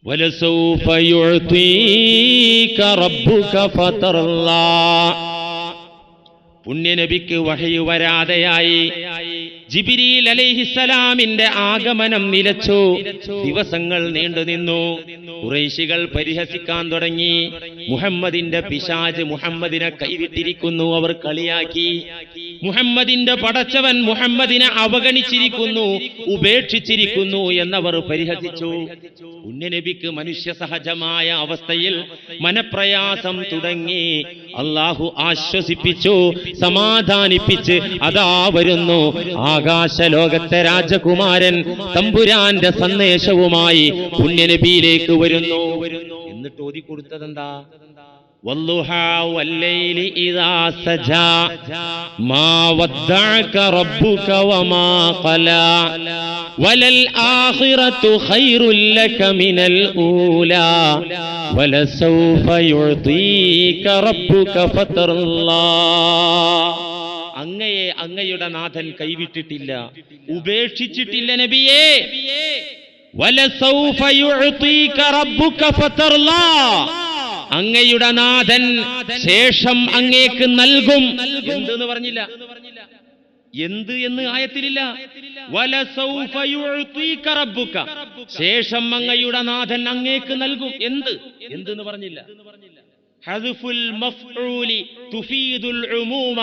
വലസൗഫ യുഅ്തീക റബ്ബുക ഫതർലാ. പുണ്യനബിക്ക് വഹയ് വരാതെയായി. ജിബ്രീൽ അലൈഹിസ്സലാമിന്റെ ആഗമനം നിലച്ചു. ദിവസങ്ങൾ നീണ്ടുനിന്നു. ഖുറൈശികൾ പരിഹസിക്കാൻ തുടങ്ങി. മുഹമ്മദിന്റെ പിശാച് മുഹമ്മദിനെ കൈവിട്ടിരിക്കുന്നു, അവർ കളിയാക്കി. മുഹമ്മദിന്റെ പടച്ചവൻ മുഹമ്മദിനെ അവഗണിച്ചിരിക്കുന്നു, ഉപേക്ഷിച്ചിരിക്കുന്നു എന്നവർ പരിഹസിച്ചു. പുണ്യനബിക്ക് മനുഷ്യ സഹജമായ അവസ്ഥയിൽ മനപ്രയാസം തുടങ്ങി. അല്ലാഹു ആശ്വസിപ്പിച്ചു, സമാധാനിപ്പിച്ച് അതാ വരുന്നു ആകാശലോകത്തെ രാജകുമാരൻ തമ്പുരാന്റെ സന്ദേശവുമായി പുണ്യനബിയിലേക്ക് വരുന്നു. എന്നിട്ട് ഓതി കൊടുത്തതെന്താ? വല്ലുഹാ വല്ലൈലി ഇദാ സജാ മാ വദ്ദഅക റബ്ബുക വമാ ഖലാ വലൽ ആഖിറതു ഖൈറുൽ ലക മിനൽ ഊലാ വലസൗഫ യുഅ്തീക റബ്ബുക ഫതർലാ. അങ്ങയെ അങ്ങയുടെ നാഥൻ കൈവിട്ടിട്ടില്ല, ഉപേക്ഷിച്ചിട്ടില്ല നബിയേ. വലസൗഫ യുഅ്തീക റബ്ബുക ഫതർലാ. അങ്ങയുടെ നാഥൻ ശേഷം അങ്ങേക്ക് നൽകും. എന്തെന്ന് പറഞ്ഞില്ല, എന്ത് എന്ന് ആയത്തിലില്ല. വലസൗഫ യുഅ്തീക റബ്ബുക, ശേഷം അങ്ങയുടെ നാഥൻ അങ്ങേക്ക് നൽകും. എന്തെന്ന് പറഞ്ഞില്ല. ഹദ്ഫുൽ മഫ്ഊലി തുഫീദുൽ ഉമൂമ.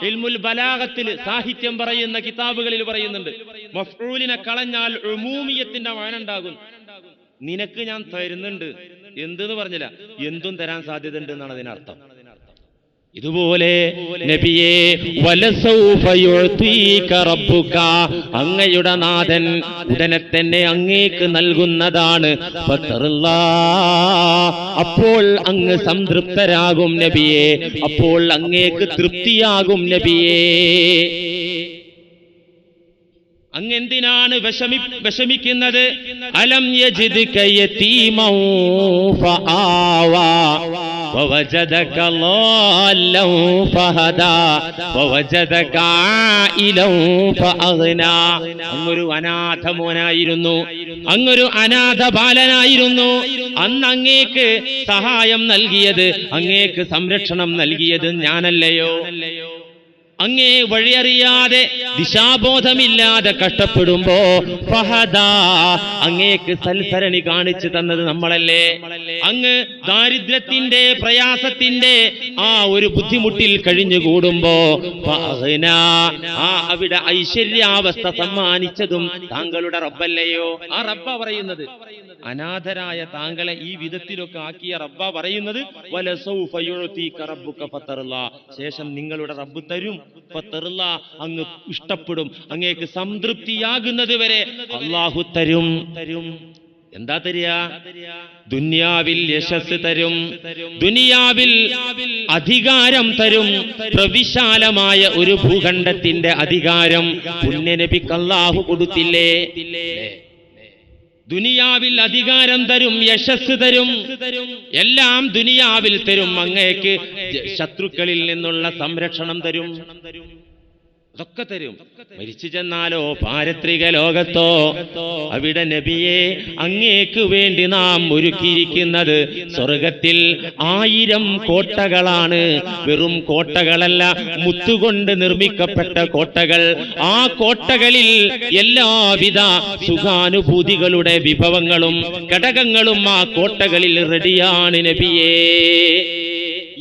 ഇൽമുൽ ബലാഗത്തിൽ സാഹിത്യം പറയുന്ന കിതാബുകളിൽ പറയുന്നുണ്ട്, മഫ്ഊലിനെ കളഞ്ഞാൽ ഉമൂമിയത്തിന്റെ മാന ഉണ്ടാകും. നിനക്ക് ഞാൻ തരുന്നുണ്ട്, എന്തെന്ന് പറഞ്ഞില്ല, എന്തും തരാൻ സാധ്യത ഉണ്ട് എന്നാണ് അതിനർത്ഥം. ഇതുപോലെ നബിയേ വലസൗഫ യുഅ്തീക റബ്ബുക, അങ്ങയുടെ നാഥൻ ഉടനെ തന്നെ അങ്ങേക്ക് നൽകുന്നതാണ്. ഫതർലാ, അപ്പോൾ അങ്ങ് സംതൃപ്തരാകും നബിയേ, അപ്പോൾ അങ്ങേക്ക് തൃപ്തിയാകും നബിയേ. അങ്ങെന്തിനാണ് വിഷമിക്കുന്നത്? അലം യജിദ്ക യതീമൻ ഫആവാ വവജദക ളാല്ലൻ ഫഹദാ വവജദക ആയിലൻ ഫഅഗ്നാ. അങ്ങൊരു അനാഥ മോനായിരുന്നു, അങ്ങൊരു അനാഥ ബാലനായിരുന്നു. അന്ന് അങ്ങേക്ക് സഹായം നൽകിയത്, അങ്ങേക്ക് സംരക്ഷണം നൽകിയത് ഞാനല്ലയോ? അങ്ങേ വഴിയറിയാതെ ദിശാബോധമില്ലാതെ കഷ്ടപ്പെടുമ്പോ ഫഹദാ, അങ്ങേക്ക് സൽസരണി കാണിച്ചു തന്നത് നമ്മളല്ലേ? അങ്ങ് ദാരിദ്ര്യത്തിന്റെ പ്രയാസത്തിന്റെ ആ ഒരു ബുദ്ധിമുട്ടിൽ കഴിഞ്ഞുകൂടുമ്പോ ഫഅഗ്നാ, അവിടെ ഐശ്വര്യാവസ്ഥ സമ്മാനിച്ചതും താങ്കളുടെ റബ്ബല്ലയോ? ആ റബ്ബ പറയുന്നത്, അനാഥരായ താങ്കളെ ഈ വിധത്തിലൊക്കെ ആക്കിയ റബ്ബ പറയുന്നത് വലസൗഫ യുഅ്തീക റബ്ബുക ഫതർലാ, ശേഷം നിങ്ങളുടെ റബ്ബ് തരും. ഫതർലാ, അങ്ങ് ഇഷ്ടപ്പെടും, അങ്ങേക്ക് സംതൃപ്തിയാകുന്നത് വരെ അല്ലാഹു തരും. എന്താ തരിക? ദുനിയാവിൽ യശസ് തരും, ദുനിയാവിൽ അധികാരം തരും. പ്രവിശാലമായ ഒരു ഭൂഖണ്ഡത്തിന്റെ അധികാരം പുണ്യനബിക്ക് അല്ലാഹു കൊടുത്തില്ലേ? ദുനിയാവിൽ അധികാരം തരും, യശസ് തരും, എല്ലാം ദുനിയാവിൽ തരും. അങ്ങേക്ക് ശത്രുക്കളിൽ നിന്നുള്ള സംരക്ഷണം തരും, അതൊക്കെ തരും. മരിച്ചു ചെന്നാലോ പാരത്രിക ലോകത്തോ, അവിടെ നബിയെ അങ്ങേക്ക് വേണ്ടി നാം ഒരുക്കിയിരിക്കുന്നത് സ്വർഗത്തിൽ 1000 കോട്ടകളാണ്. വെറും കോട്ടകളല്ല, മുത്തുകൊണ്ട് നിർമ്മിക്കപ്പെട്ട കോട്ടകൾ. ആ കോട്ടകളിൽ എല്ലാവിധ സുഖാനുഭൂതികളുടെ വിഭവങ്ങളും ഘടകങ്ങളും ആ കോട്ടകളിൽ റെഡിയാണ് നബിയേ.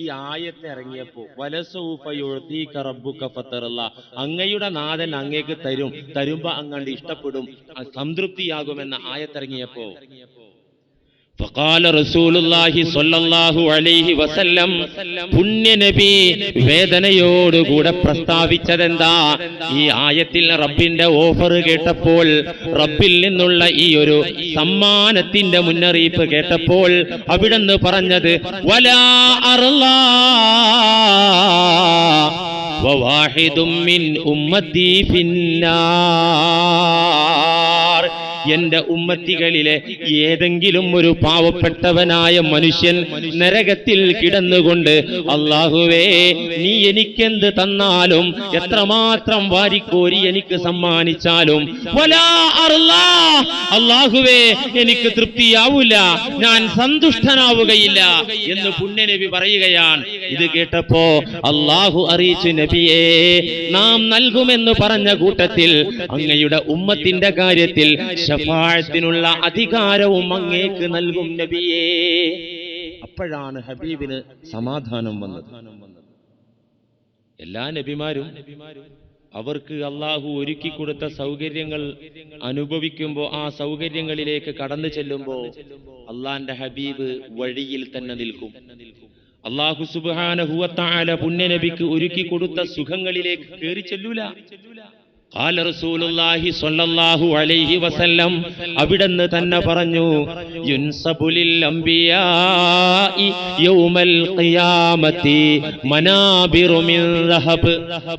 ഈ ആയത്ത് ഇറങ്ങിയപ്പോ വലസൗഫ യുഅ്തീക റബ്ബുക ഫതർലാ, അങ്ങയുടെ നാഥൻ അങ്ങേക്ക് തരും, തരുമ്പോ അങ്ങണ്ട് ഇഷ്ടപ്പെടും, സംതൃപ്തിയാകുമെന്ന ആയത്തിറങ്ങിയപ്പോ ഫഖാല റസൂലുള്ളാഹി സ്വല്ലല്ലാഹു അലൈഹി വസല്ലം, പുണ്യനബി വേദനയോടുകൂടെ പ്രസ്താവിച്ചതെന്താ? ഈ ആയത്തിൽ റബ്ബിന്റെ ഓഫർ കേട്ടപ്പോൾ, റബ്ബിൽ നിന്നുള്ള ഈ ഒരു സമ്മാനത്തിന്റെ മുന്നറിയിപ്പ് കേട്ടപ്പോൾ അവിടുന്ന് പറഞ്ഞത് വലാ അർലാ വവാഹിദും മിൻ ഉമ്മത്തി ഫിന്നാർ. എന്റെ ഉമ്മത്തികളിലെ ഏതെങ്കിലും ഒരു പാവപ്പെട്ടവനായ മനുഷ്യൻ നരകത്തിൽ കിടന്നുകൊണ്ട് അല്ലാഹുവേ നീ എനിക്കെന്ത് തന്നാലും എത്രമാത്രം വാരിക്കോരി എനിക്ക് സമ്മാനിച്ചാലും വലാ അർലാ, അല്ലാഹുവേ എനിക്ക് തൃപ്തിയാവൂല, ഞാൻ സന്തുഷ്ടനാവുകയില്ല എന്ന് പുണ്യനബി പറയുകയാണ്. ഇത് കേട്ടപ്പോ അല്ലാഹു അറിയിച്ചു, നബിയേ നാം നൽകുമെന്ന് പറഞ്ഞ കൂട്ടത്തിൽ അങ്ങയുടെ ഉമ്മത്തിന്റെ കാര്യത്തിൽ ശഫാഅത്തിനുള്ള അധികാരവും അങ്ങേക്ക് നൽകും നബിയേ. അപ്പോഴാണ് ഹബീബിന് സമാധാനം വന്നത്. എല്ലാ നബിമാരും അവർക്ക് അള്ളാഹു ഒരുക്കി കൊടുത്ത സൗകര്യങ്ങൾ അനുഭവിക്കുമ്പോൾ ആ സൗകര്യങ്ങളിലേക്ക് കടന്നു ചെല്ലുമ്പോൾ അള്ളാന്റെ ഹബീബ് വഴിയിൽ തന്നെ നിൽക്കും. അള്ളാഹു സുബ്ഹാനഹു വ തആല പുണ്യനബിക്ക് ഒരുക്കി കൊടുത്ത സുഖങ്ങളിലേക്ക് കയറി ചെല്ലൂല. ഖാല റസൂലുള്ളാഹി സ്വല്ലല്ലാഹു അലൈഹി വസല്ലം അവിടുന്ന് തന്നെ പറഞ്ഞു, യുൻസബുലിൽ അംബിയാഇ യൗമൽ ഖിയാമത്തി മനാബിറു മിൻ ദഹബ്.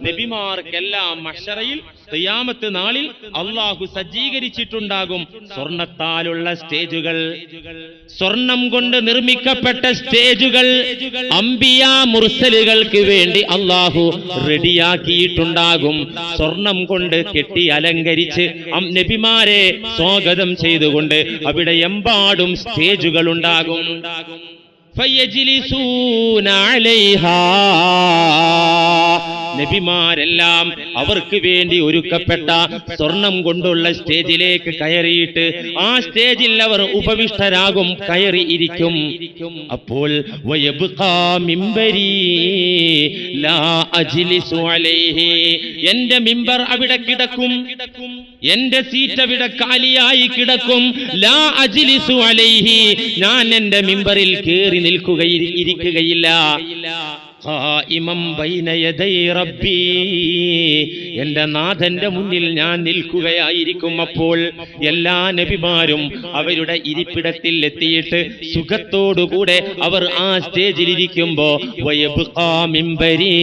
നബിമാർക്കെല്ലാം മഹ്ശറയിൽ ഖിയാമത്ത് നാളിൽ അല്ലാഹു സജ്ജീകരിച്ചിട്ടുണ്ടാകും സ്വർണത്താലുള്ള സ്റ്റേജുകൾ, സ്വർണം കൊണ്ട് നിർമ്മിക്കപ്പെട്ട സ്റ്റേജുകൾ അംബിയാ മുർസലുകൾക്ക് വേണ്ടി അല്ലാഹു റെഡിയാക്കിയിട്ടുണ്ടാകും. സ്വർണം കൊണ്ട് കെട്ടി അലങ്കരിച്ച് നബിമാരെ സ്വാഗതം ചെയ്തുകൊണ്ട് അവിടെ എമ്പാടും സ്റ്റേജുകൾ ഉണ്ടാകും. ഫയജ്ലിസൂന അലൈഹാ, നബിമാരെല്ലാം അവർക്ക് വേണ്ടി ഒരുക്കപ്പെട്ട സ്വർണം കൊണ്ടുള്ള സ്റ്റേജിലേക്ക് കയറിയിട്ട് ആ സ്റ്റേജിൽ അവർ ഉപവിഷ്ടരാകും, കയറി ഇരിക്കും. അപ്പോൾ വയബ്ഖാ മിംബരി ലാ അജ്ലിസു അലൈഹി, എന്റെ മിമ്പർ അവിടെ കിടക്കും, എന്റെ സീറ്റ് അവിടെ കാലിയായി കിടക്കും. ലാ അജ്ലിസു അലൈഹി, ഞാൻ എന്റെ മിമ്പറിൽ കയറി ഇരിക്കുകയില്ല. ഖായിമം ബൈന യദൈ റബ്ബി, എന്റെ നാഥന്റെ മുന്നിൽ ഞാൻ നിൽക്കുകയായിരിക്കും. അപ്പോൾ എല്ലാ നബിമാരും അവരുടെ ഇരിപ്പിടത്തിൽ എത്തിയിട്ട് സുഖത്തോടുകൂടെ അവർ ആ സ്റ്റേജിൽ ഇരിക്കുമ്പോ വയബ്ഖാ മിംബരി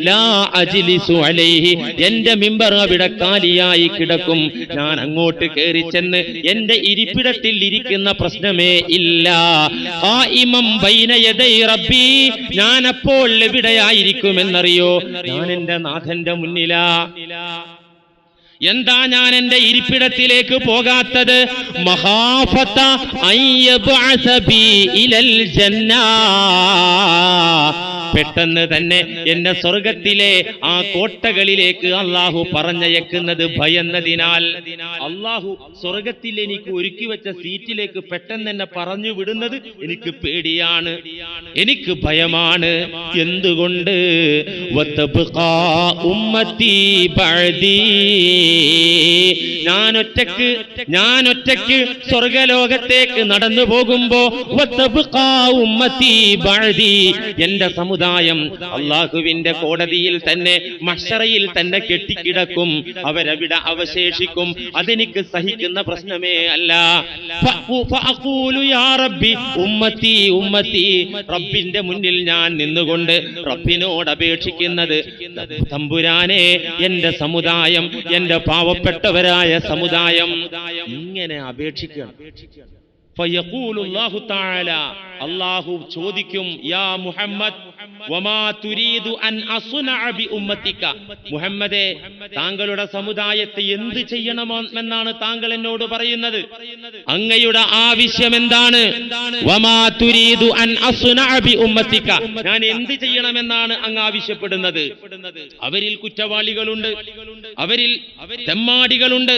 ലാ അജ്ലിസു അലൈഹി, എന്റെ മിമ്പർ അവിടെ കാലിയായി കിടക്കും. ഞാൻ അങ്ങോട്ട് കയറി ചെന്ന് എന്റെ ഇരിപ്പിടത്തിൽ ഇരിക്കുന്ന പ്രശ്നമേ ഇല്ല. ഖായിമം ബൈന യദൈ റബ്ബി, ഞാൻ അപ്പോൾ എവിടെയായിരിക്കുമെന്നറിയോ? ഞാൻ എന്റെ നാഥന്റെ മുന്നിലാ. എന്താ ഞാൻ എന്റെ ഇരിപ്പിടത്തിലേക്ക് പോകാത്തത്? മഖാഫത അയ്യബ്അസ ബി ഇലൽ ജന്നാ, പെട്ടെന്ന് തന്നെ എന്നെ സ്വർഗത്തിലെ ആ കോട്ടകളിലേക്ക് അള്ളാഹു പറഞ്ഞയക്കുന്നത് ഭയന്നതിനാൽ. അള്ളാഹു സ്വർഗത്തിൽ എനിക്ക് ഒരുക്കി വെച്ച സീറ്റിലേക്ക് പെട്ടെന്ന് എന്നെ പറഞ്ഞു വിടുന്നത് എനിക്ക് പേടിയാണ്, എനിക്ക് ഭയമാണ്. എന്തുകൊണ്ട്? വതബ്ഖാ ഉമ്മത്തി ബഅദി, ഞാൻ ഒറ്റയ്ക്ക് സ്വർഗലോകത്തേക്ക് നടന്നു പോകുമ്പോ വതബ്ഖാ ഉമ്മത്തി ബഅദി, എന്റെ സമുദായം അള്ളാഹുവിന്റെ കോടതിയിൽ തന്നെ മഹ്ശറയിൽ തന്നെ കെട്ടിക്കിടക്കും, അവരവിടെ അവശേഷിക്കും. അതെനിക്ക് സഹിക്കുന്ന പ്രശ്നമേ അല്ല. ഫഅഖൂലു യാ റബ്ബി ഉമ്മത്തി ഉമ്മത്തി, റബ്ബിന്റെ മുന്നിൽ ഞാൻ നിന്നുകൊണ്ട് റബ്ബിനോട് അപേക്ഷിക്കുന്നത്, തമ്പുരാനെ എന്റെ സമുദായം, എന്റെ പാവപ്പെട്ടവരായ സമുദായം, ഇങ്ങനെ അപേക്ഷിക്കണം. ഫയഖൂലുല്ലാഹു തആല, അല്ലാഹു ചോദിക്കും, യാ മുഹമ്മദ് വമാ തുരീദു അൻ അസ്നഅ ബി ഉമ്മതിക, മുഹമ്മദേ താങ്കളുടെ സമുദായത്തെ എന്ത് ചെയ്യണമെന്നാണ് താങ്കൾ എന്നോട് പറയുന്നത്? അങ്ങയുടെ ആവശ്യം എന്താണ്? വമാ തുരീദു അൻ അസ്നഅ ബി ഉമ്മതിക, ഞാൻ എന്ത് ചെയ്യണമെന്നാണ് അങ്ങ് ആവശ്യപ്പെടുന്നത്? അവരിൽ കുറ്റവാളികളുണ്ട്, അവരിൽ തെമ്മാടികളുണ്ട്,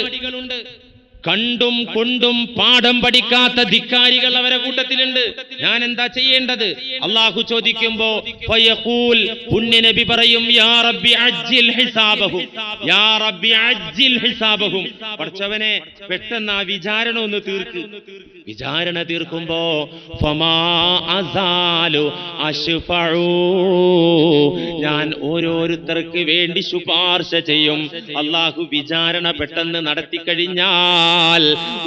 കണ്ടും കൊണ്ടും പാഠം പഠിക്കാത്ത ധിക്കാരികൾ അവരെ കൂട്ടത്തിലുണ്ട്. ഞാൻ എന്താ ചെയ്യേണ്ടത്? അള്ളാഹു ചോദിക്കുമ്പോ ഫയഖൂൽ, പുണ്യനബി പറയും, യാ റബ്ബി അജ്ജിൽ ഹിസാബഹും, യാ റബ്ബി അജ്ജിൽ ഹിസാബഹും, പടച്ചവനെ പെട്ടെന്ന് ആ വിചാരണ ഒന്ന് തീർക്ക്. വിചാരണ തീർക്കുമ്പോ ഫമാ അസാലു അശ്ഫഉ, ഞാൻ ഓരോരുത്തർക്ക് വേണ്ടി ശുപാർശ ചെയ്യും. അള്ളാഹു വിചാരണ പെട്ടെന്ന് നടത്തി കഴിഞ്ഞാൽ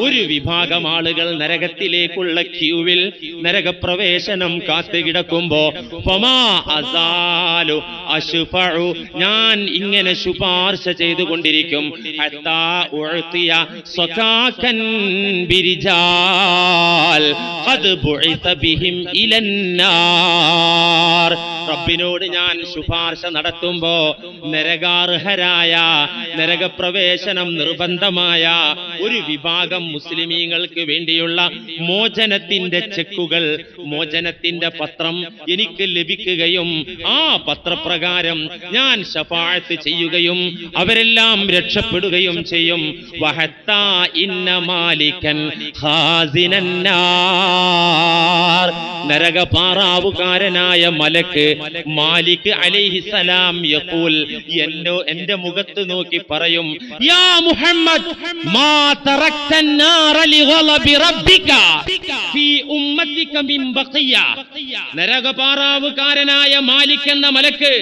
ഒരു വിഭാഗം ആളുകൾ നരകത്തിലേക്കുള്ള ക്യൂവിൽ നരകപ്രവേശനം കാത്തുകിടക്കുമ്പോ ഫമാ അസാലു അശ്ഫഉ ഞാൻ ഇങ്ങനെ ശുപാർശ ചെയ്തുകൊണ്ടിരിക്കും ഹത്താ ഉഅതിയ സകാകൻ ബിരിജാൽ ഖദ് ബുഇസ ബിഹിം ഇലന്നാർ. റബ്ബിനോട് ഞാൻ ശുപാർശ നടത്തുമ്പോ നരകാർഹരായ നരകപ്രവേശനം നിർബന്ധമായ ഒരു വിഭാഗം മുസ്ലിമീങ്ങൾക്ക് വേണ്ടിയുള്ള മോചനത്തിന്റെ ചെക്കുകൾ, മോചനത്തിന്റെ പത്രം എനിക്ക് ലഭിക്കുകയും ആ പത്രപ്രകാരം ഞാൻ ശഫാഅത്ത് ചെയ്യുകയും അവരെല്ലാം രക്ഷപ്പെടുകയും ചെയ്യും. വഹത്താ ഇന്ന മാലികൻ ഖാസിനന്നാർ. നരകപാറാവുകാരനായ മലക്ക് മാലിക് അലൈഹിസ്സലാം യഖൂൽ എന്റെ മുഖത്ത് നോക്കി പറയും, യാ മുഹമ്മദ് മാ തറക്തന്നാറ ലിഗളബി റബ്ബിക ഫീ ഉമ്മതിക മിൻ ബഖിയ. നരകപാറാവുകാരനായ മാലിക് എന്ന മലക്ക്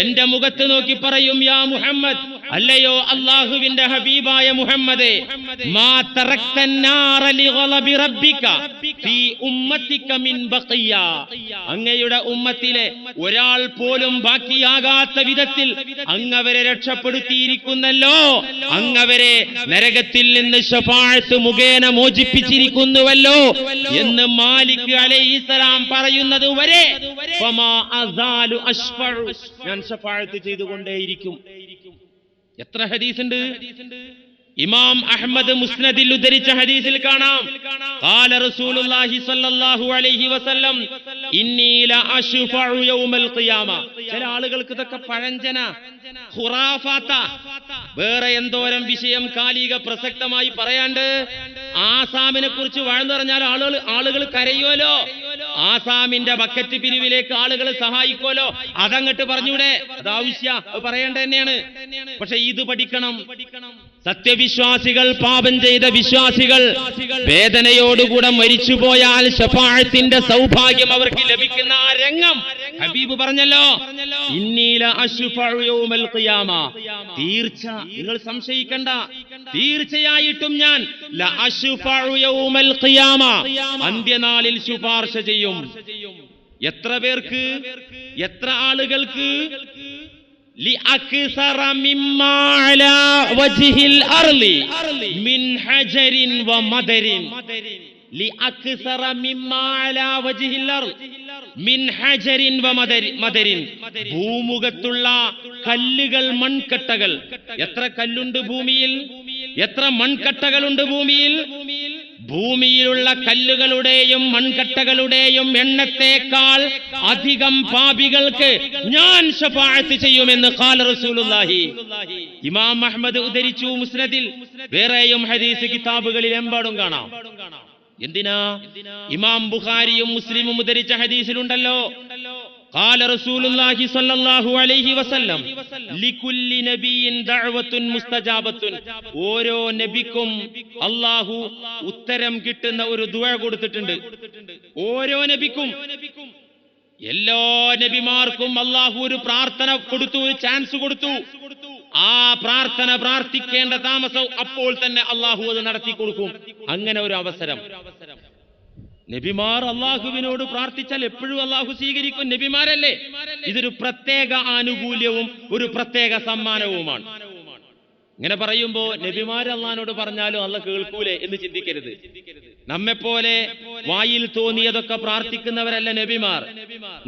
എന്റെ മുഖത്ത് നോക്കി പറയും, യാ മുഹമ്മദ്, അല്ലയോ അല്ലാഹുവിന്റെ ഹബീബായ മുഹമ്മദേ, മാ തറക്തന്നാറ ലിഗളബി റബ്ബിക ഫീ ഉമ്മതിക മിൻ ബഖിയ. അങ്ങയുടെ ഉമ്മത്തിലെ ഒരാൾ പോലും ബാക്കിയാകാത്ത വിധത്തിൽ അങ്ങവരെ രക്ഷപ്പെടുത്തിയിരിക്കുന്നല്ലോ, അങ്ങവരെ നരകത്തിൽ നിന്ന് ശഫാഅത്ത് മുഖേന മോചിപ്പിച്ചിരിക്കുന്നുവല്ലോ എന്ന് മാലിക് അലൈഹിസ്സലാം പറയുന്നത് വരെ ഫമാ അസാലു അശ്ഫഉ ഞാൻ ശഫാഅത്ത് ചെയ്തുകൊണ്ടേയിരിക്കും. എത്ര ഹദീസുണ്ട്? ഇമാം അഹ്മദ് മുസ്നദിൽ ഉദ്ധരിച്ച ഹദീസിൽ കാണാം, ഖാല റസൂലുള്ളാഹി സ്വല്ലല്ലാഹു അലൈഹി വസല്ലം ഇന്നി ല അശ്ഫഉ യൗമൽ ഖിയാമ. ചില ആളുകൾക്ക് ഇതൊക്കെ പഴഞ്ചന ഖുറാഫാത്ത, വേറെ എന്തോരം വിഷയം കാലിക പ്രസക്തമായി പറയാണ്ട്. ആസാമിനെ കുറിച്ച് വാഴ്ന്നു പറഞ്ഞാൽ ആളുകൾ കരയുമല്ലോ, ആസാമിന്റെ ബക്കറ്റ് പിരിവിലേക്ക് ആളുകൾ സഹായിക്കുമല്ലോ, അതങ്ങട്ട് പറഞ്ഞൂടെ? അത് ആവശ്യ പറയേണ്ട തന്നെയാണ്. പക്ഷെ ഇത് പഠിക്കണം. സത്യവിശ്വാസികൾ, പാപം ചെയ്ത വിശ്വാസികൾ വേദനയോടുകൂടെ മരിച്ചുപോയാൽ ശഫാഅത്തിന്റെ സൗഭാഗ്യം അവർക്ക് ലഭിക്കുന്ന ആ രംഗം ഹബീബ് പറഞ്ഞല്ലോ, ഇന്നീല അശ്ഫഉ യൗമൽ ഖിയാമ. തീർച്ച, നിങ്ങൾ സംശയിക്കണ്ട, തീർച്ചയായിട്ടും ഞാൻ ല അശ്ഫഉ യൗമൽ ഖിയാമ, അന്ത്യനാളിൽ ശുപാർശ ചെയ്യും. എത്ര പേർക്ക്? എത്ര ആളുകൾക്ക്? لأكثر مما على وجه الأرض من حجر ومدر. لأكثر مما على وجه الأرض من حجر ومدر. ഭൂമുഖത്തുള്ള കല്ലുകൾ, മൺകട്ടകൾ. എത്ര കല്ലുണ്ട് ഭൂമിയിൽ? എത്ര മൺകട്ടകളുണ്ട് ഭൂമിയിൽ? ഭൂമിയിലുള്ള കല്ലുകളുടെയും മൺകട്ടകളുടെയും എണ്ണത്തേക്കാൾ അധികം പാപികൾക്ക് ഞാൻ ശഫാഅത്ത് ചെയ്യുമെന്ന് ഖാല റസൂലുള്ളാഹി. ഇമാം അഹ്മദ് ഉദ്ധരിച്ചു മുസ്നദിൽ, വേറെയും ഹദീസ് കിതാബുകളിൽ എമ്പാടും കാണാം. എന്തിനാ? ഇമാം ബുഖാരിയും മുസ്ലിമും ഉദ്ധരിച്ച ഹദീസിലുണ്ടല്ലോ, ഖാല റസൂലുള്ളാഹി സ്വല്ലല്ലാഹു അലൈഹി വസല്ലം ലികുല്ലി നബിയിൻ ദഅവത്തുൻ മുസ്തജാബത്തുൻ. ഓരോ നബിക്കും അല്ലാഹു ഉത്തരം കിട്ടുന്ന ഒരു ദുആ കൊടുത്തിട്ടുണ്ട്. ഓരോ നബിക്കും, എല്ലാ നബിമാർക്കും അല്ലാഹു ഒരു പ്രാർത്ഥന കൊടുത്തു, ഒരു ചാൻസ് കൊടുത്തു. ആ പ്രാർത്ഥന പ്രാർത്ഥിക്കേണ്ട താമസം അപ്പോൾ തന്നെ അല്ലാഹു അത് നടത്തി കൊടുക്കും. അങ്ങനെ ഒരു അവസരം നബിമാർ അള്ളാഹുവിനോട് പ്രാർത്ഥിച്ചാൽ എപ്പോഴും അള്ളാഹു സ്വീകരിക്കും. നബിമാരല്ലേ? ഇതൊരു പ്രത്യേക ആനുകൂല്യവും ഒരു പ്രത്യേക സമ്മാനവുമാണ്. ഇങ്ങനെ പറയുമ്പോ നബിമാർ അള്ളാഹിനോട് പറഞ്ഞാലും അള്ളാഹ് കേൾക്കൂലേ എന്ന് ചിന്തിക്കരുത്. നമ്മെപ്പോലെ വായിൽ തോന്നിയതൊക്കെ പ്രാർത്ഥിക്കുന്നവരല്ല നബിമാർ.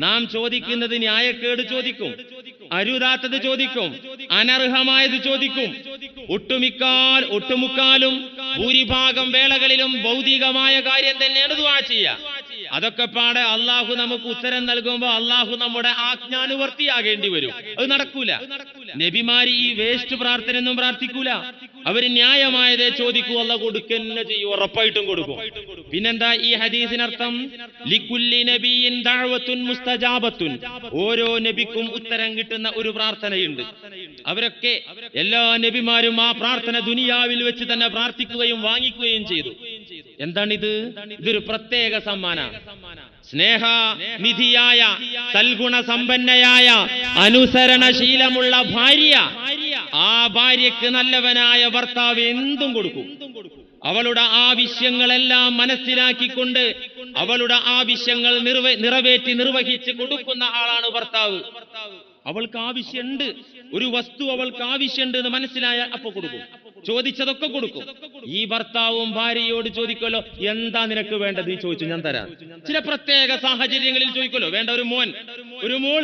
നാം ചോദിക്കുന്നത് ന്യായക്കേട് ചോദിക്കും, അരുതാത്തത് ചോദിക്കും, അനർഹമായത് ചോദിക്കും. ഒട്ടുമുക്കാലും ഭൂരിഭാഗം വേളകളിലും ഭൗതികമായ കാര്യം തന്നെയാണ് ദുആ ചെയ്യുക. അതൊക്കെ പാടെ അള്ളാഹു നമുക്ക് ഉത്തരം നൽകുമ്പോ അള്ളാഹു നമ്മുടെ ആജ്ഞാനുവർത്തിയാകേണ്ടി വരും. അത് നടക്കൂല. നബിമാര് ഈ വേസ്റ്റ് പ്രാർത്ഥന ഒന്നും പ്രാർത്ഥിക്കൂല. അവര് ന്യായമായതേ ചോദിക്കൂ, അള്ളാഹ് കൊടുക്കന്നെ ചെയ്യും, ഉറപ്പായിട്ടും കൊടുക്കും. പിന്നെന്താ ഈ ഹദീസിനർത്ഥം? ലികുല്ലി നബിയിൻ ദഅവത്തുൻ മുസ്തജാബത്തുൻ. ഓരോ നബിക്കും ഉത്തരം കിട്ടുന്ന ഒരു പ്രാർത്ഥനയുണ്ട്. അവരൊക്കെ, എല്ലാ നബിമാരും ആ പ്രാർത്ഥന ദുനിയാവിൽ വെച്ച് തന്നെ പ്രാർത്ഥിക്കുകയും വാങ്ങിക്കുകയും ചെയ്തു. എന്താണിത്? ഇതൊരു പ്രത്യേക സമ്മാനം. സ്നേഹനിധിയായ, സൽഗുണ സമ്പന്നയായ, അനുസരണശീലമുള്ള ഭാര്യ, ആ ഭാര്യക്ക് നല്ലവനായ ഭർത്താവ് എന്തും കൊടുക്കും. അവളുടെ ആവശ്യങ്ങളെല്ലാം മനസ്സിലാക്കിക്കൊണ്ട് അവളുടെ ആവശ്യങ്ങൾ നിർവഹിച്ച് കൊടുക്കുന്ന ആളാണ് ഭർത്താവ്. അവൾക്ക് ആവശ്യമുണ്ട്, ഒരു വസ്തു അവൾക്ക് ആവശ്യമുണ്ട് എന്ന് മനസ്സിലായാൽ അപ്പൊ കൊടുക്കും, ചോദിച്ചതൊക്കെ കൊടുക്കും. ഈ ഭർത്താവും ഭാര്യയോട് ചോദിക്കുമല്ലോ, എന്താ നിനക്ക് വേണ്ടത്? ഈ ചോദിച്ചു ഞാൻ തരാം. ചില പ്രത്യേക സാഹചര്യങ്ങളിൽ ചോദിക്കുമല്ലോ, വേണ്ട ഒരു മോൻ, ഒരു മോൾ,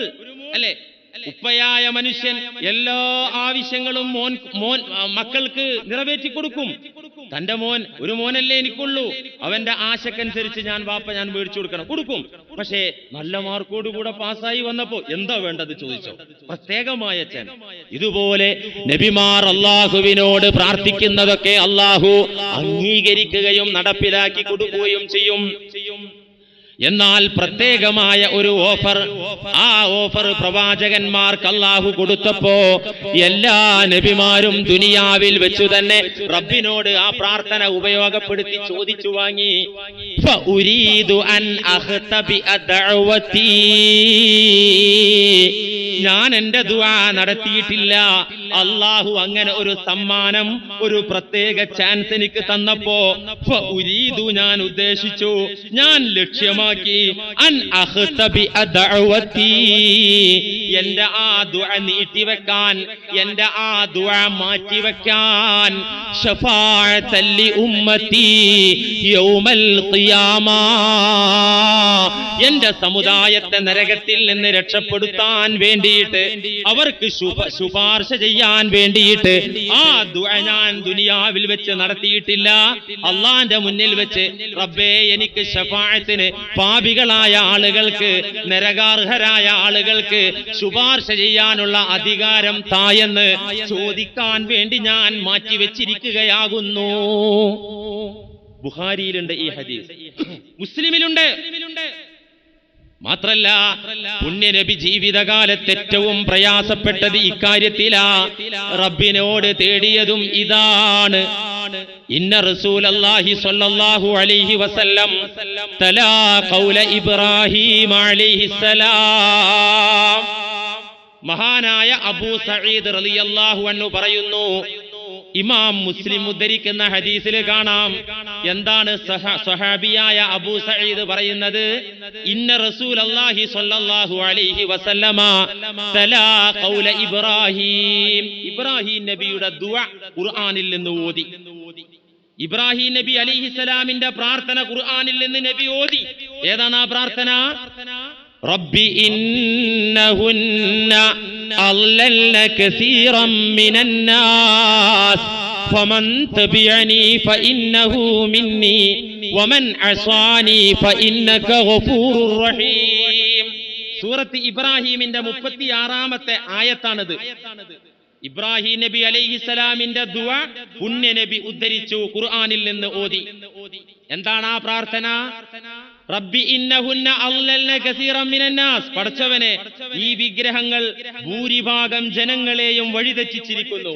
അല്ലെ? ഉപ്പയായ മനുഷ്യൻ എല്ലാ ആവശ്യങ്ങളും മക്കൾക്ക് നിറവേറ്റി കൊടുക്കും. തന്റെ മോൻ, ഒരു മോനല്ലേ എനിക്കുള്ളൂ, അവന്റെ ആശക്കനുസരിച്ച് ഞാൻ മേടിച്ചു കൊടുക്കും. പക്ഷേ നല്ല മാർക്കോടുകൂടെ പാസ്സായി വന്നപ്പോ എന്താ വേണ്ടത് ചോദിച്ചോ, പ്രത്യേകമായ ചാൻ. ഇതുപോലെ നബിമാർ അള്ളാഹുവിനോട് പ്രാർത്ഥിക്കുന്നതൊക്കെ അള്ളാഹു അംഗീകരിക്കുകയും നടപ്പിലാക്കി കൊടുക്കുകയും ചെയ്യും. എന്നാൽ പ്രത്യേകമായ ഒരു ഓഫർ, ആ ഓഫർ പ്രവാചകന്മാർക്ക് അല്ലാഹു കൊടുത്തപ്പോ എല്ലാ നബിമാരും ദുനിയാവിൽ വെച്ചു തന്നെ റബ്ബിനോട് ആ പ്രാർത്ഥന ഉപയോഗപ്പെടുത്തി ചോദിച്ചു വാങ്ങി. ഫഉരീദു അൻ അഖ്തബി അദ്അവതി, ഞാൻ എന്റെ ദുആ നടത്തിയിട്ടില്ല, അല്ലാഹു അങ്ങനെ ഒരു സമ്മാനം, ഒരു പ്രത്യേക ചാൻസ് എനിക്ക് തന്നപ്പോ ഫഉരീദു, ഞാൻ ഉദ്ദേശിച്ചു, ഞാൻ ലക്ഷ്യമാക്കി, അൻ അഖ്തബി അദ്അവതി, എന്റെ ആ ദുആ നീട്ടിവെക്കാൻ, എന്റെ ആ ദുആ മാറ്റിവെക്കാൻ, ശഫാഅത്തൻ ലി ഉമ്മത്തി യൗമൽ ഖിയാമ, എന്റെ സമുദായത്തെ നരകത്തിൽ നിന്ന് രക്ഷപ്പെടുത്താൻ വേണ്ടിയിട്ട്, അവർക്ക് ശുപാർശ ചെയ്യാൻ വേണ്ടിയിട്ട് ആ ദുആ ഞാൻ ദുനിയാവിൽ വെച്ച് നടത്തിയിട്ടില്ല. അള്ളാന്റെ മുന്നിൽ വെച്ച് റബ്ബേ എനിക്ക് ശഫാഅത്തിന് പാപികളായ ആളുകൾക്ക്, നരകാർഹരായ ആളുകൾക്ക് ശുപാർശ ചെയ്യാനുള്ള അധികാരം തായെന്ന് ചോദിക്കാൻ വേണ്ടി ഞാൻ മാറ്റിവെച്ചിരിക്കുകയാകുന്നു. ബുഖാരിയിലുണ്ട് ഈ ഹദീസ്, മുസ്ലിമിലുണ്ട്. മാത്രല്ല പുണ്യനബി ജീവിതകാലത്ത് ഏറ്റവും പ്രയാസപ്പെട്ടത് ഇക്കാര്യത്തിലാ. റബ്ബിനോട് തേടിയതും ഇതാണ്. ഇന്ന റസൂലല്ലാഹി സ്വല്ലല്ലാഹു അലൈഹി വസല്ലം തലാ ഖൗല ഇബ്രാഹീം അലൈഹിസ്സലാം. മഹാനായ അബൂ സഈദ് റളിയല്ലാഹു അൻഹു പറയുന്നു, ഇമാം മുസ്ലിം ഉദ്ധരിക്കുന്ന ഹദീസിൽ കാണാം, എന്താണ് സ്വഹാബിയായ അബൂ സഈദ് പറയുന്നത്? ഇന്ന റസൂലല്ലാഹി സ്വല്ലല്ലാഹു അലൈഹി വസല്ലമ തലാ ഖൗല ഇബ്രാഹീം, ഇബ്രാഹീം നബിയുടെ ദുആ ഖുർആനിൽ നിന്ന് ഓതി. ഇബ്രാഹീം നബി അലൈഹിസ്സലാമിന്റെ പ്രാർത്ഥന ഖുർആനിൽ നിന്ന് നബി ഓതി. ഏതാണ് ആ പ്രാർത്ഥന? റബ്ബി ഇന്നഹുന്ന അളലന കസീറൻ മിനന്നാസ് ഫമൻ തബിഅനി ഫഇന്നഹു മിന്നി വമൻ അസാനി ഫഇന്നക ഗഫൂറുർ റഹീം. സൂറത്ത് ഇബ്രാഹീമിന്റെ 36-ാമത്തെ ആയത്താണിത്. ഇബ്രാഹീം നബി അലൈഹിസ്സലാമിന്റെ ദുആ പുണ്യ നബി ഉദ്ധരിച്ചു, ഖുർആനിൽ നിന്ന് ഓതി. എന്താണ് ആ പ്രാർത്ഥന? റബ്ബി ഇന്നഹുന്ന അളലന കസീറൻ മിനന്നാസ്, പടച്ചവനെ ഈ വിഗ്രഹങ്ങൾ ഭൂരിഭാഗം ജനങ്ങളെയും വഴിതെറ്റിച്ചിരിക്കുന്നു,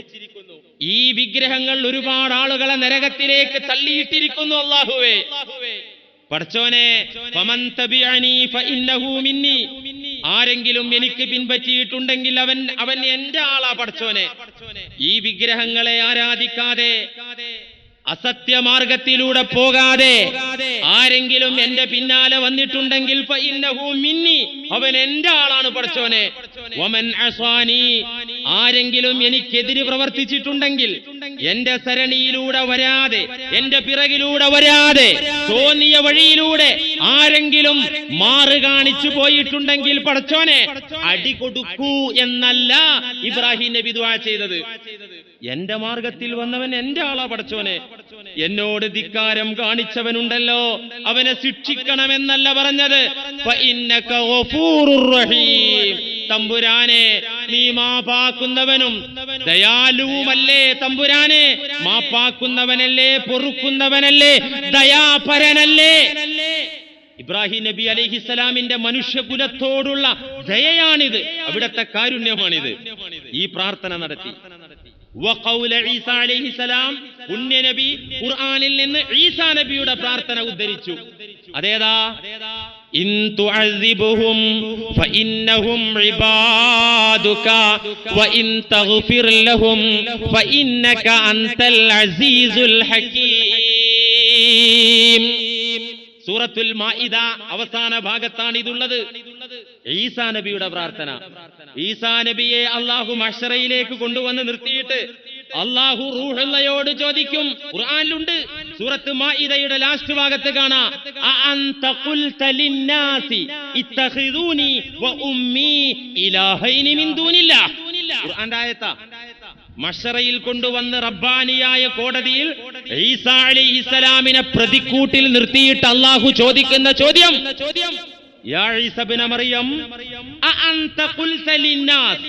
ഈ വിഗ്രഹങ്ങൾ ഒരുപാട് ആളുകളെ നരകത്തിലേക്ക് തള്ളിയിട്ടിരിക്കുന്നു. അല്ലാഹുവേ പടച്ചവനെ, ഫമൻ തബിഅനി ഫഇന്നഹു മിന്നി, ആരെങ്കിലും എനിക്ക് പിൻപറ്റിയിട്ടുണ്ടെങ്കിൽ അവൻ എന്റെ ആളാ. പടച്ചവനെ, ഈ വിഗ്രഹങ്ങളെ ആരാധിക്കാതെ അസത്യമാർഗത്തിലൂടെ പോകാതെ ആരെങ്കിലും എന്റെ പിന്നാലെ വന്നിട്ടുണ്ടെങ്കിൽ ഫഇന്നഹു മിന്നി, അവൻ എന്റെ ആളാണ്. പടച്ചോനെ, വമൻ അസാനി, ആരെങ്കിലും എനിക്കെതിരെ പ്രവർത്തിച്ചിട്ടുണ്ടെങ്കിൽ എന്റെ സരണിയിലൂടെ വരാതെ, എന്റെ പിറകിലൂടെ വരാതെ, തോന്നിയ വഴിയിലൂടെ ആരെങ്കിലും മാറ് കാണിച്ചു പോയിട്ടുണ്ടെങ്കിൽ പടച്ചോനെ അടി കൊടുക്കൂ എന്നല്ല ഇബ്രാഹീം നബി ദുആ ചെയ്തത്. എന്റെ മാർഗത്തിൽ വന്നവൻ എന്റെ ആളാ. പടച്ചോനെ, എന്നോട് ധിക്കാരം കാണിച്ചവനുണ്ടല്ലോ അവനെ ശിക്ഷിക്കണമെന്നല്ല പറഞ്ഞത്. ഫഇന്നക ഗഫൂറുർ റഹീം, തമ്പുരാനെ നീ മാപ്പാക്കുന്നവനും ദയാലുവുമല്ലേ. തമ്പുരാനെ മാപ്പാക്കുന്നവനല്ലേ, പൊറുക്കുന്നവനല്ലേ, ദയാപരനല്ലേ. ഇബ്രാഹീം നബി അലൈഹിസ്സലാമിന്റെ മനുഷ്യകുലത്തോടുള്ള ദയയാണിത്, അവിടുത്തെ കാരുണ്യമാണിത്. ഈ പ്രാർത്ഥന നടത്തി. വഖൗല ഈസാ അലൈഹിസ്സലാം, പുണ്യ നബി ഖുർആനിൽ നിന്ന് ഈസാ നബിയുടെ പ്രാർത്ഥന ഉദ്ധരിച്ചു. അതേതാ? ഇൻ തുഅസിബുഹും ഫഇന്നഹും ഇബാദുക വഇൻ തഗ്ഫിർ ലഹും ഫഇന്നക അൻതൽ അസീസുൽ ഹകീം. ഹകീം. സൂറത്തുൽ മാഇദ അവസാന ഭാഗത്താണ് ഇതുള്ളത്. ഈസാ നബിയുടെ പ്രാർത്ഥന. ഈസാ നബിയെ അള്ളാഹു മഹ്ശറയിലേക്ക് കൊണ്ടുവന്ന് നിർത്തിയിട്ട് അള്ളാഹു റൂഹുള്ളയോട് ചോദിക്കും. ഖുർആനിലുണ്ട്. സൂറത്ത് മാഇദയുടെ ലാസ്റ്റ് ഭാഗത്ത് കാണാം, അഅൻത ഖുൽത ലിന്നാസി ഇത്തഖിദൂനി വ ഉമ്മി ഇലാഹൈനി മിൻ ദൂനില്ലാഹ്. ഖുർആന്റെ ആയത്താ. മഹ്ശറയിൽ കൊണ്ടുവന്ന് റബ്ബാനിയായ കോടതിയിൽ ഈസാ അലൈഹിസ്സലാമിനെ പ്രതിക്കൂട്ടിൽ നിർത്തിയിട്ട് അള്ളാഹു ചോദിക്കുന്ന ചോദ്യം, യാ ഈസ ഇബ്ന മറിയം അഅൻത ഖുൽത ലിന്നാസ്,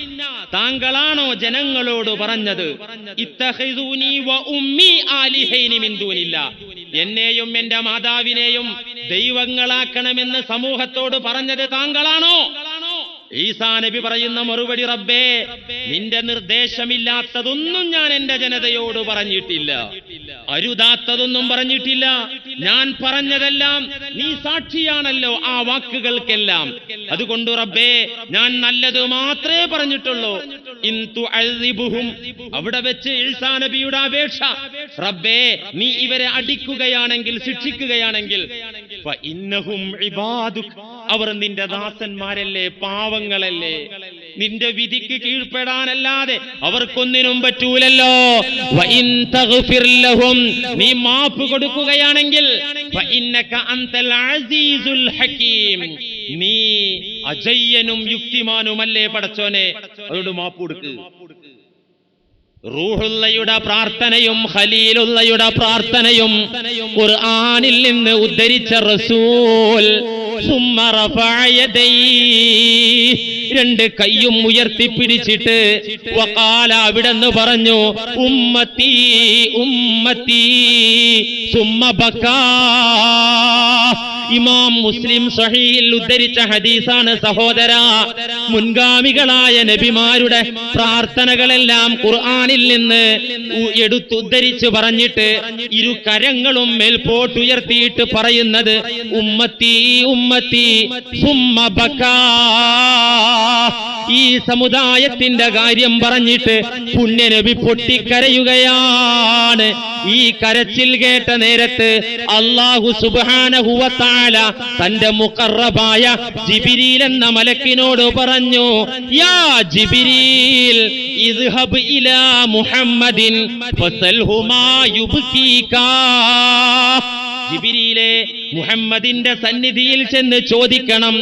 താങ്കളാണോ ജനങ്ങളോട് പറഞ്ഞത് ഇത്തഖിദൂനി വ ഉമ്മി ആലിഹൈനി മിൻ ദൂനില്ലാഹ്, എന്നെയും എന്റെ മാതാവിനെയും ദൈവങ്ങളാക്കണമെന്ന് സമൂഹത്തോട് പറഞ്ഞത് താങ്കളാണോ? ഈസാ നബി പറയുന്ന മറുപടി, റബ്ബേ, നിന്റെ നിർദ്ദേശമില്ലാത്തതൊന്നും ഞാൻ എന്റെ ജനതയോട് പറഞ്ഞിട്ടില്ല, അരുതാത്തതൊന്നും പറഞ്ഞിട്ടില്ല. ഞാൻ പറഞ്ഞതെല്ലാം നീ സാക്ഷിയാണല്ലോ ആ വാക്കുകൾക്കെല്ലാം. അതുകൊണ്ട് റബ്ബേ, ഞാൻ നല്ലത് മാത്രമേ പറഞ്ഞിട്ടുള്ളൂ. ഇൻ തുഅസിബുഹും, അവിടെ വെച്ച് ഈസാ നബിയുടെ അപേക്ഷ, റബ്ബേ, നീ ഇവരെ അടിക്കുകയാണെങ്കിൽ, ശിക്ഷിക്കുകയാണെങ്കിൽ, ഫഇന്നഹും ഇബാദുക, അവർ നിന്റെ ദാസന്മാരല്ലേ, പാവങ്ങളല്ലേ, നിന്റെ വിധിക്ക് കീഴ്പ്പെടാനല്ലാതെ അവർക്കൊന്നിനും പറ്റൂലല്ലോ. വഇൻ തഗ്ഫിർ ലഹും, നീ മാപ്പ് കൊടുക്കുകയാണെങ്കിൽ, ഫഇന്നക അൻതൽ അസീസുൽ ഹകീം, നീ അജയ്യനും യുക്തിമാനുമല്ലേ പടച്ചോനെ, അവരോട് മാപ്പ് കൊടുക്ക്. റൂഹുള്ളയുടെ പ്രാർത്ഥനയും ഖലീലുള്ളയുടെ പ്രാർത്ഥനയും ഖുർആനിൽ നിന്ന് ഉദ്ധരിച്ച റസൂൽ സുമ്മ റഫഅ യദൈഹി, രണ്ട് കൈയും ഉയർത്തിപ്പിടിച്ചിട്ട് വഖാല, അവിടെന്ന് പറഞ്ഞു, ഉമ്മത്തി ഉമ്മത്തി സുമ്മ ബക്കാ. ഇമാം മുസ്ലിം സ്വഹീഹിൽ ഉദ്ധരിച്ച ഹദീസാണ് സഹോദര. മുൻഗാമികളായ നബിമാരുടെ പ്രാർത്ഥനകളെല്ലാം ഖുർആനിൽ നിന്ന് എടുത്തുദ്ധരിച്ച് പറഞ്ഞിട്ട് ഇരു കരങ്ങളും മേൽപോട്ടുയർത്തിയിട്ട് പറയുന്നത് ഉമ്മത്തി ഉമ്മത്തി സുമ്മ ബക്കാ. ഈ സമുദായത്തിന്റെ കാര്യം പറഞ്ഞിട്ട് പുണ്യനബി പൊട്ടിക്കരയുകയാണ്. ഈ കരച്ചിൽ കേട്ട നേരത്ത് അല്ലാഹു സുബ്ഹാനഹു വ തആല തന്റെ മുഖറബായ ജിബ്രീൽ എന്ന മലക്കിനോട് പറഞ്ഞു, യാ ജിബ്രീൽ ഇദ്ഹബ് ഇലാ മുഹമ്മദിൻ ഫസൽഹു മാ യുബ്കീകാ. ജിബ്രീലേ, മുഹമ്മദിന്റെ സന്നിധിയിൽ ചെന്ന് ചോദിക്കണം,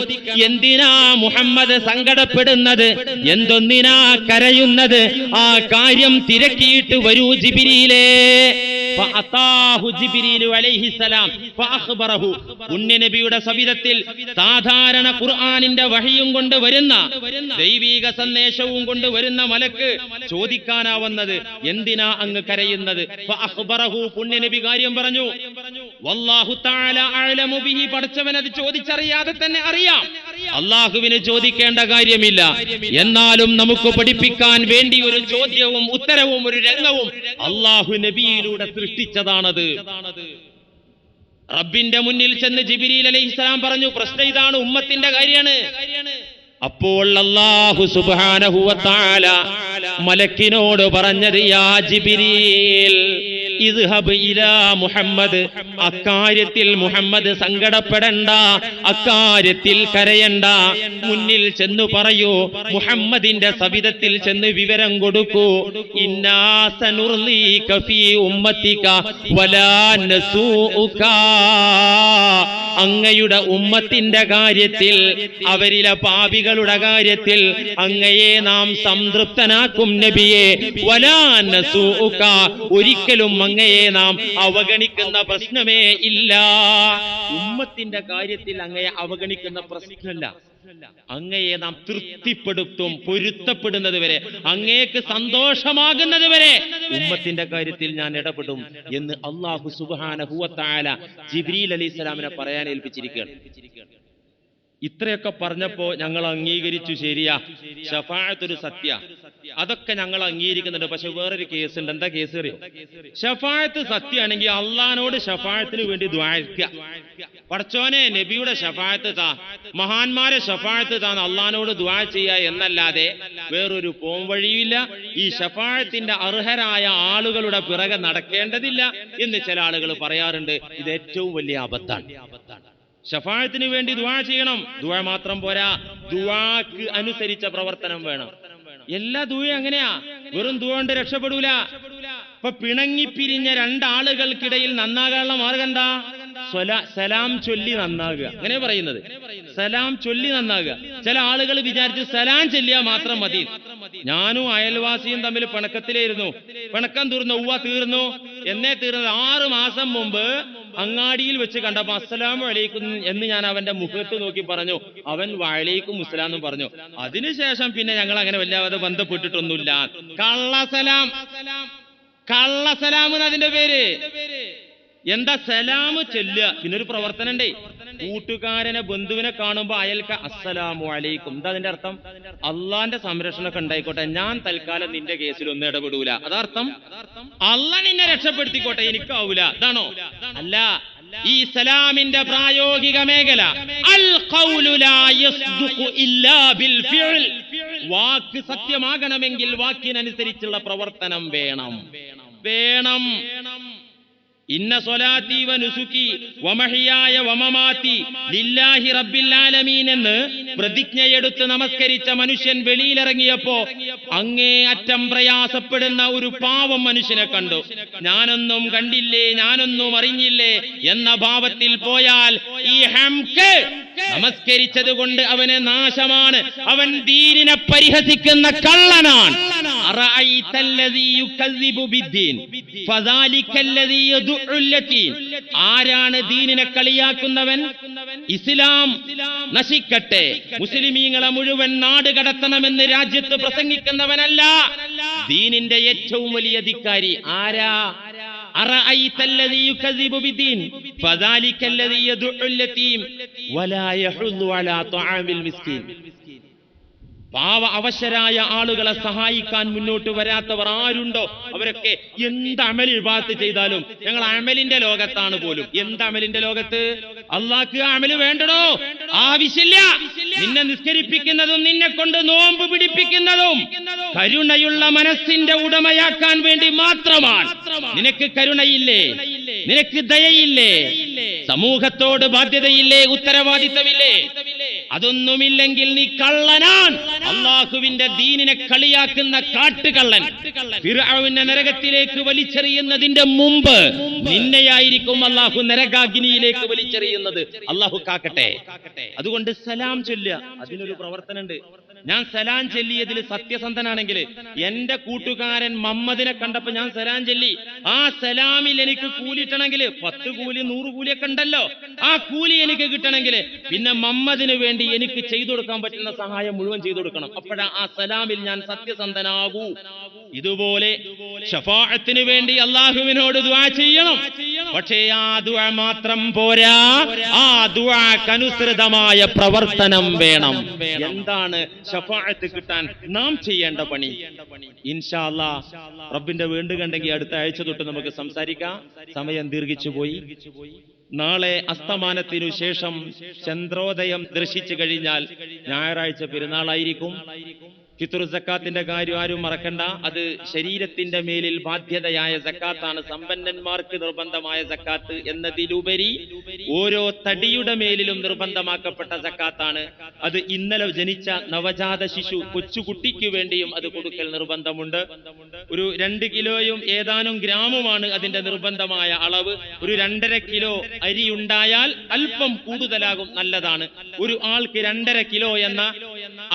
എന്തിനാ മുഹമ്മദ് സങ്കടപ്പെടുന്നത്, എന്തൊന്നിനാ കരയുന്നത്, ആ കാര്യം തിരക്കിയിട്ട് വരൂ ജിബ്രീലേ. ഫഅതാഹു ജിബ്രീലു അലൈഹിസ്സലാം ഫഅഖ്ബറഹു. പുണ്യനബിയുടെ സവിധത്തിൽ സാധാരണ ഖുർആനിന്റെ വഹിയും കൊണ്ട് വരുന്ന, ദൈവിക സന്ദേശവും കൊണ്ട് വരുന്ന മലക്ക് ചോദിക്കാനാ വന്നത്, എന്തിനാ അങ്ങ് കരയുന്നത്? ഫഅഖ്ബറഹു, പുണ്യനബി കാര്യം പറഞ്ഞു. വല്ലാഹു തആല അഅലമു ബിഹി, പടച്ചവൻ അത് ചോദിച്ചറിയാതെ തന്നെ അറിയാം. അല്ലാഹുവിന് ചോദിക്കേണ്ട കാര്യമില്ല. എന്നാലും നമുക്ക് പഠിപ്പിക്കാൻ വേണ്ടി ഒരു ചോദ്യവും ഉത്തരവും ഒരു രംഗവും അല്ലാഹു നബിയിലൂടെ സൃഷ്ടിച്ചതാണത്. റബ്ബിന്റെ മുന്നിൽ ചെന്ന് ജിബ്രീൽ അലൈഹിസ്സലാം പറഞ്ഞു, പ്രശ്നം ഇതാണ്, ഉമ്മത്തിന്റെ കാര്യമാണ്. അപ്പോൾ അല്ലാഹു സുബ്ഹാനഹു വ തആല മലക്കിനോട് പറഞ്ഞത്, യാ ജിബ്രീൽ ഇദ്ഹബ് ഇലാ മുഹമ്മദ്, അക്കാര്യത്തിൽ മുഹമ്മദ് സങ്കടപ്പെടണ്ട, അക്കാര്യത്തിൽ കരയണ്ട, മുന്നിൽ ചെന്നു പറയൂ, മുഹമ്മദിന്റെ സവിധത്തിൽ ചെന്ന് വിവരം കൊടുക്കൂ, ഇന്നാ സനുർലീക ഫീ ഉമ്മത്തിക വലാ നസൂക, അങ്ങയുടെ ഉമ്മത്തിന്റെ കാര്യത്തിൽ, അവരിലെ പാപികളുടെ കാര്യത്തിൽ അങ്ങയെ നാം സംതൃപ്തനാക്കും നബിയെ. വലാ നസൂക, ഒരിക്കലും അങ്ങയെ നാം അവഗണിക്കുന്ന പ്രശ്നമേ ഇല്ല. ഉമ്മത്തിന്റെ കാര്യത്തിൽ അങ്ങയെ അവഗണിക്കുന്ന പ്രശ്നമല്ല, അങ്ങയെ നാം തൃപ്തിപ്പെടുത്തും, പൊരുത്തപ്പെടുന്നത് വരെ, അങ്ങേക്ക് സന്തോഷമാകുന്നത് വരെ ഉമ്മത്തിന്റെ കാര്യത്തിൽ ഞാൻ ഇടപെടും എന്ന് അല്ലാഹു സുബ്ഹാനഹു വ തആല ജിബ്രീൽ അലൈഹിസ്സലാമിനെ പറയാൻ ഏൽപ്പിച്ചിരിക്കുകയാണ്. ഇത്രയൊക്കെ പറഞ്ഞപ്പോ ഞങ്ങൾ അംഗീകരിച്ചു, ശരിയാ, ശഫാഅത്തൊരു സത്യ, അതൊക്കെ ഞങ്ങൾ അംഗീകരിക്കുന്നുണ്ട്. പക്ഷെ വേറൊരു കേസ് ഉണ്ട്. എന്താ കേസ് അറിയോ? ശഫാഅത്ത് സത്യമാണെങ്കിൽ അള്ളാഹിനോട് ശഫാഅത്തിന് വേണ്ടി ദുആ ചെയ്യുക. പടച്ചോനെ നബിയുടെ ശഫാഅത്ത് താ, മഹാന്മാരെ ശഫാഅത്ത് താ അള്ളാഹിനോട് ദുആ ചെയ്യുക എന്നല്ലാതെ വേറൊരു പോംവഴിയില്ല. ഈ ശഫാഅത്തിന്റെ അർഹരായ ആളുകളുടെ പിറകെ നടക്കേണ്ടതില്ല എന്ന് ചില ആളുകൾ പറയാറുണ്ട്. ഇത് ഏറ്റവും വലിയ അബദ്ധാണ്. ശഫാഅത്തിന് വേണ്ടി ദുആ ചെയ്യണം. ദുആ മാത്രം പോരാ, ദുആക്ക് അനുസരിച്ച പ്രവർത്തനം വേണം. എല്ലാ ദുആയും അങ്ങനെയാ, വെറും ദുആ കൊണ്ട് രക്ഷപ്പെടൂല. ഇപ്പൊ പിണങ്ങിപ്പിരിഞ്ഞ രണ്ടാളുകൾക്കിടയിൽ നന്നാകാനുള്ള മാർഗം എന്താ? സലാം ചൊല്ലി നന്നാകുക. അങ്ങനെ പറയുന്നത്, സലാം ചൊല്ലി നന്നാകുക. ചില ആളുകൾ വിചാരിച്ച് സലാം ചൊല്ലിയാ മാത്രം മതി. ഞാനും അയൽവാസിയും തമ്മിൽ പിണക്കത്തിലായിരുന്നു, പിണക്കം തീർന്നു, തീർന്നു. എന്നേ തീർന്നത് 6 മാസം മുമ്പ് അങ്ങാടിയിൽ വെച്ച് കണ്ടപ്പോ അസ്സലാമു അലൈക്കും എന്ന് ഞാൻ അവന്റെ മുഖത്ത് നോക്കി പറഞ്ഞു. അവൻ വഅലൈക്കും മുസ്സലാം എന്നും പറഞ്ഞു. അതിനുശേഷം പിന്നെ ഞങ്ങൾ അങ്ങനെ വല്ലാതെ ബന്ധപ്പെട്ടിട്ടൊന്നുമില്ല. കള്ളസലാം അതിന്റെ പേര്. എന്താ സലാം ചെല്ലുക, പിന്നൊരു പ്രവർത്തനം ഉണ്ടേ. കൂട്ടുകാരനെ ബന്ധുവിനെ കാണുമ്പോ അയൽക്ക അസ്സലാമു അലൈക്കും. എന്താ അതിന്റെ അർത്ഥം? അള്ളാന്റെ സംരക്ഷണമൊക്കെ ഉണ്ടായിക്കോട്ടെ, ഞാൻ തൽക്കാലം നിന്റെ കേസിൽ ഒന്നും ഇടപെടൂല. അതർത്ഥം അള്ളാഹ് നിന്നെ രക്ഷപ്പെടുത്തിക്കോട്ടെ, എനിക്കാവൂല. അതാണോ? അല്ല. ഈ സലാമിന്റെ പ്രായോഗിക മേഖല അൽ ഖൗലു ലാ യസ്ദുഖു ഇല്ലാ ബിൽ ഫിഅൽ. വാക്ക് സത്യമാകണമെങ്കിൽ വാക്കിനനുസരിച്ചുള്ള പ്രവർത്തനം വേണം. ഇന്ന സ്വലാത്തി വ നുസുക്കി വമഹിയായ വമമാതി ലില്ലാഹി റബ്ബിൽ ആലമീൻ എന്ന് പ്രതിജ്ഞയെടുത്ത് നമസ്കരിച്ച മനുഷ്യൻ വെളിയിലിറങ്ങിയപ്പോ അങ്ങേ അറ്റം പ്രയാസപ്പെടുന്ന ഒരു പാവം മനുഷ്യനെ കണ്ടു. ഞാനൊന്നും കണ്ടില്ലേ, ഞാനൊന്നും അറിഞ്ഞില്ലേ എന്ന ഭാവത്തിൽ പോയാൽ ഈ ഹംക്ക് നമസ്കരിച്ചത് കൊണ്ട് അവന് നാശമാണ്. അവൻ ദീനിനെ പരിഹസിക്കുന്ന കള്ളനാണ്. ആരാണ് ദീനിനെ കളിയാക്കുന്നവൻ? ഇസ്ലാം നശിക്കട്ടെ, മുസ്ലിമീങ്ങളെ മുഴുവൻ നാട് കടത്തണമെന്ന് രാജ്യത്ത് പ്രസംഗിക്കുന്നവനല്ല. ദീനിന്റെ ഏറ്റവും വലിയ ധിക്കാരി ആരാ? أرأيت الذي يكذب بالدين فذلك الذي يدعو اليتيم ولا يحض على طعام المسكين. പാവ അവശരായ ആളുകളെ സഹായിക്കാൻ മുന്നോട്ട് വരാത്തവർ ആരുണ്ടോ അവരൊക്കെ എന്ത് അമൽ ഇബാദത്ത് ചെയ്താലും ഞങ്ങൾ അമലിന്റെ ലോകത്താണ് പോലും. എന്ത് അമലിന്റെ ലോകത്ത്? അള്ളാഹ്ക്ക് അമല് വേണ്ടടോ, ആവശ്യമില്ല. നിന്നെ നിസ്കരിപ്പിക്കുന്നതും നിന്നെ കൊണ്ട് നോമ്പ് പിടിപ്പിക്കുന്നതും കരുണയുള്ള മനസ്സിന്റെ ഉടമയാക്കാൻ വേണ്ടി മാത്രമാണ്. നിനക്ക് കരുണയില്ലേ? നിനക്ക് ദയയില്ലേ? സമൂഹത്തോട് ബാധ്യതയില്ലേ? ഉത്തരവാദിത്തമില്ലേ? അതൊന്നുമില്ലെങ്കിൽ നീ കള്ളനാൻ. അള്ളാഹുവിന്റെ ദീനിനെ കളിയാക്കുന്ന കാട്ടുകള്ളൻ. ഫിർഔനെ നരകത്തിലേക്ക് വലിച്ചെറിയുന്നതിന്റെ മുമ്പ് നിന്നെയായിരിക്കും അള്ളാഹു നരകാഗ്നിയിലേക്ക് വലിച്ചെറിയുന്നത്. അള്ളാഹു കാക്കട്ടെ. അതുകൊണ്ട് സലാം ചൊല്ലുക, അതിനൊരു പ്രവർത്തനമുണ്ട്. ഞാൻ സലാം ചൊല്ലിയതിൽ സത്യസന്ധനാണെങ്കിൽ എന്റെ കൂട്ടുകാരൻ മമ്മദിനെ കണ്ടപ്പോ ഞാൻ സലാം ചൊല്ലി. ആ സലാമിൽ എനിക്ക് കൂലി കിട്ടണമെങ്കിൽ 10 കൂലി 100 കൂലിയൊക്കെ ഉണ്ടല്ലോ. ആ കൂലി എനിക്ക് കിട്ടണമെങ്കിൽ പിന്നെ മമ്മദിന് വേണ്ടി എനിക്ക് ചെയ്തു കൊടുക്കാൻ പറ്റുന്ന സഹായം മുഴുവൻ ചെയ്തു കൊടുക്കണം. അപ്പോഴാ ആ സലാമിൽ ഞാൻ സത്യസന്ധനാകൂ. ഇതുപോലെ ശഫാഅത്തിന് വേണ്ടി അള്ളാഹുവിനോട് ദുആ ചെയ്യണം. പക്ഷേ ആ ദുആ മാത്രം പോരാ, ആ ദുആക്കനുസൃതമായ പ്രവർത്തനം വേണം. എന്താണ് ശഫാഅത്ത് കിട്ടാൻ നാം ചെയ്യേണ്ട പണി? ഇൻഷാ അല്ലാഹ് റബ്ബിന്റെ വേണ്ടുകണ്ടെങ്കിൽ അടുത്ത ആഴ്ച തൊട്ട് നമുക്ക് സംസാരിക്കാം. സമയം ദീർഘിച്ചു പോയി. നാളെ അസ്തമാനത്തിനു ശേഷം ചന്ദ്രോദയം ദർശിച്ചു കഴിഞ്ഞാൽ ഞായറാഴ്ച പെരുന്നാളായിരിക്കും. ഫിത്ർ സക്കാത്തിന്റെ കാര്യം ആരും മറക്കണ്ട. അത് ശരീരത്തിന്റെ മേലിൽ ബാധ്യതയായ സക്കാത്താണ്. സമ്പന്നന്മാർക്ക് നിർബന്ധമായ സക്കാത്ത് എന്നതിലുപരി ഓരോ തടിയുടെ മേലിലും നിർബന്ധമാക്കപ്പെട്ട സക്കാത്താണ്. അത് ഇന്നലെ ജനിച്ച നവജാത ശിശു കൊച്ചുകുട്ടിക്ക് വേണ്ടിയും അത് കൊടുക്കൽ നിർബന്ധമുണ്ട്. ഒരു 2 കിലോയും ഏതാനും ഗ്രാമുമാണ് അതിന്റെ നിർബന്ധമായ അളവ്. ഒരു 2.5 കിലോ അരി ഉണ്ടായാൽ അല്പം കൂടുതലാകും, നല്ലതാണ്. ഒരു ആൾക്ക് 2.5 കിലോ എന്ന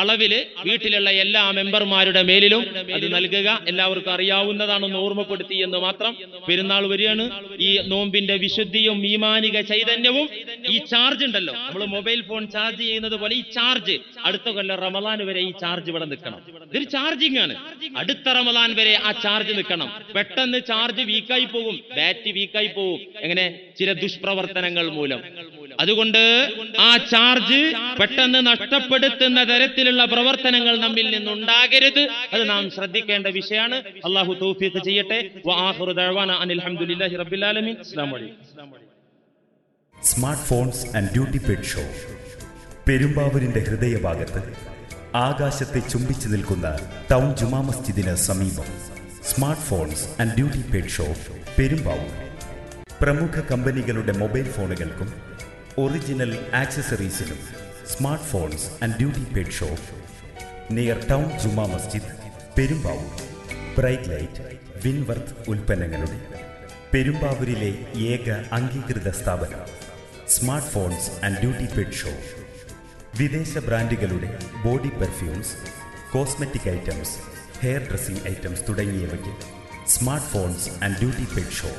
അളവില് വീട്ടിലുള്ള എല്ലാ മെമ്പർമാരുടെ മേലിലും അത് നൽകുക. എല്ലാവർക്കും അറിയാവുന്നതാണെന്ന് ഓർമ്മപ്പെടുത്തി എന്ന് മാത്രം. പെരുന്നാൾ വരികയാണ്. ഈ നോമ്പിന്റെ വിശുദ്ധിയും ഈമാനിക ചൈതന്യവും ഈ ചാർജ് ഉണ്ടല്ലോ, നമ്മൾ മൊബൈൽ ഫോൺ ചാർജ് ചെയ്യുന്നത് പോലെ ഈ ചാർജ് അടുത്ത കൊല്ലം റമദാൻ വരെ ഈ ചാർജ് ഇവിടെ നിൽക്കണം. ഇതൊരു ചാർജിങ് ആണ്. അടുത്ത റമദാൻ വരെ ആ ചാർജ് നിൽക്കണം. പെട്ടെന്ന് ചാർജ് വീക്കായി പോകും, ബാറ്ററി വീക്കായി പോകും. എങ്ങനെ? ചില ദുഷ്പ്രവർത്തനങ്ങൾ മൂലം. അതുകൊണ്ട് ആ ചാർജ് പെട്ടെന്ന് നഷ്ടപ്പെടുത്തുന്ന തരത്തിലുള്ള പ്രവർത്തനങ്ങൾ നമ്മിൽ നിന്നുണ്ടാകരുത്. അത് നാം ശ്രദ്ധിക്കേണ്ട വിഷയമാണ്. അല്ലാഹു തൗഫീഖ് ചെയ്യട്ടെ. വആഖിറു ദഅവാന അനിൽ ഹംദുലില്ലാഹി റബ്ബിൽ ആലമീൻ. അസ്സലാമു അലൈക്കും. Smart phones and duty paid show. പെരുമ്പാവൂരിന്റെ ഹൃദയഭാഗത്ത് ആകാശത്തെ ചുംബിച്ചു നിൽക്കുന്ന ടൗൺ ജുമാ മസ്ജിദിന് സമീപം. Smart phones and duty paid show, Perumbavoor. പ്രമുഖ കമ്പനികളുടെ മൊബൈൽ ഫോണുകൾക്കും ഒറിജിനൽ ആക്സസറീസിനും smart phones and duty paid show, near town ജുമാ മസ്ജിദ്, പെരുമ്പാവൂർ. ബ്രൈറ്റ് ലൈറ്റ്, വിൻവർത്ത് ഉൽപ്പന്നങ്ങളുടെ പെരുമ്പാവൂരിലെ ഏക അംഗീകൃത സ്ഥാപനം സ്മാർട്ട് ഫോൺസ് ആൻഡ് ഡ്യൂട്ടി പെയ്ഡ് ഷോ. വിദേശ ബ്രാൻഡുകളുടെ body perfumes, cosmetic items, hair dressing items തുടങ്ങിയവയ്ക്ക് smart phones and duty paid show.